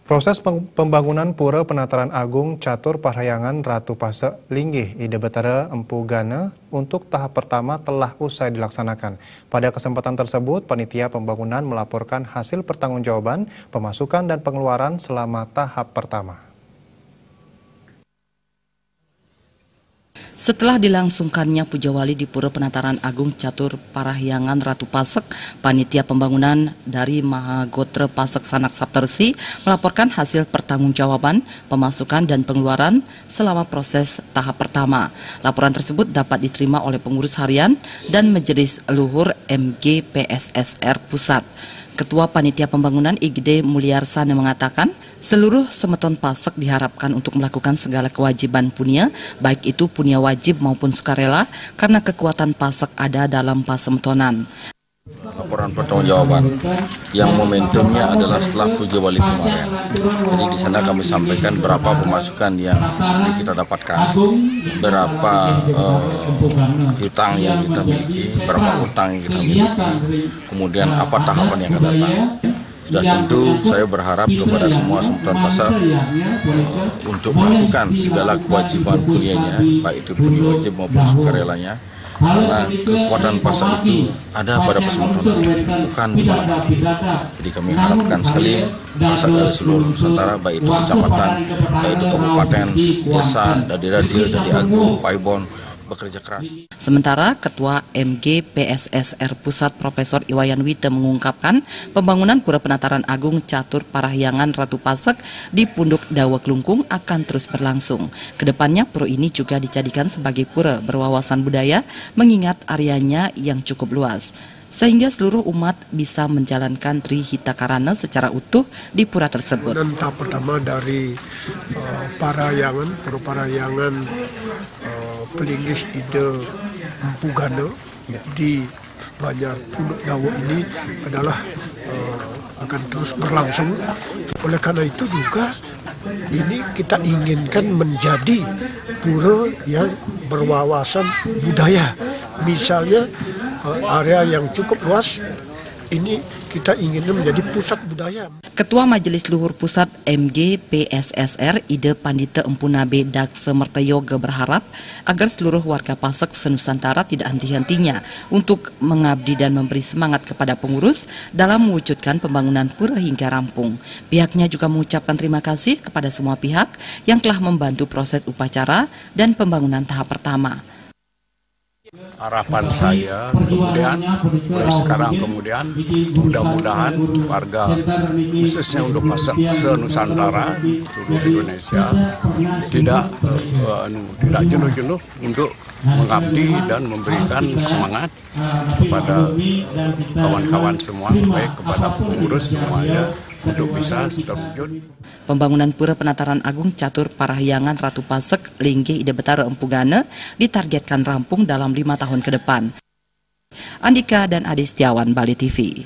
Proses pembangunan Pura Penataran Agung Catur Parahyangan Ratu Pasek Linggih Ide Betara Empu Gana untuk tahap pertama telah usai dilaksanakan. Pada kesempatan tersebut, panitia pembangunan melaporkan hasil pertanggungjawaban pemasukan dan pengeluaran selama tahap pertama. Setelah dilangsungkannya puja wali di Pura Penataran Agung Catur Parahyangan Ratu Pasek, panitia pembangunan dari Mahagotra Pasek Sanak Saptarsi melaporkan hasil pertanggungjawaban, pemasukan dan pengeluaran selama proses tahap pertama. Laporan tersebut dapat diterima oleh pengurus harian dan Majelis Luhur MGPSSR Pusat. Ketua Panitia Pembangunan Igede Mulyarsana mengatakan, seluruh semeton Pasek diharapkan untuk melakukan segala kewajiban punya, baik itu punya wajib maupun sukarela, karena kekuatan Pasek ada dalam pasemetonan. Laporan pertanggungjawaban yang momentumnya adalah setelah puja wali kemarin. Jadi di sana kami sampaikan berapa pemasukan yang kita dapatkan, berapa hutang yang kita miliki, berapa utang yang kita miliki, kemudian apa tahapan yang akan datang. Sudah tentu saya berharap kepada semua semeton Pasek untuk melakukan segala kewajiban punyanya, baik itu punya wajib maupun sukarelanya. Karena kekuatan Pasek itu ada pada pasemetonan, bukan di mana-mana. Jadi kami harapkan sekali Pasek dari seluruh Nusantara, baik itu kecamatan, baik itu kabupaten, desa, dari radio, dari Agung, Paibon, bekerja keras. Sementara Ketua MGPSSR Pusat Profesor Iwayan Wite mengungkapkan pembangunan Pura Penataran Agung Catur Parahyangan Ratu Pasek di Punduk Dawa Klungkung akan terus berlangsung. Kedepannya pura ini juga dijadikan sebagai pura berwawasan budaya mengingat areanya yang cukup luas, sehingga seluruh umat bisa menjalankan Trihitakarana secara utuh di pura tersebut. Dan tahap pertama dari Parahyangan, Pura Parahyangan Pelinggih Ide Empu Gana di Banjar Punduk Dawa ini adalah akan terus berlangsung. Oleh karena itu juga ini kita inginkan menjadi pura yang berwawasan budaya. Misalnya area yang cukup luas ini kita ingin menjadi pusat budaya. Ketua Majelis Luhur Pusat MGPSSR Ide Pandita Empu Nabe Dakse Mertayoga berharap agar seluruh warga Pasek senusantara tidak henti-hentinya untuk mengabdi dan memberi semangat kepada pengurus dalam mewujudkan pembangunan pura hingga rampung. Pihaknya juga mengucapkan terima kasih kepada semua pihak yang telah membantu proses upacara dan pembangunan tahap pertama. Harapan saya kemudian, mulai sekarang kemudian, mudah-mudahan warga khususnya untuk Pasek se-Nusantara, seluruh Indonesia, tidak jenuh-jenuh untuk mengabdi dan memberikan semangat kepada kawan-kawan semua, baik kepada pengurus semuanya, untuk bisa terwujud. Pembangunan Pura Penataran Agung Catur Parahyangan Ratu Pasek Linggih Ide Betara Empu Gana ditargetkan rampung dalam 5 tahun ke depan. Andika dan Adi Setiawan, Bali TV.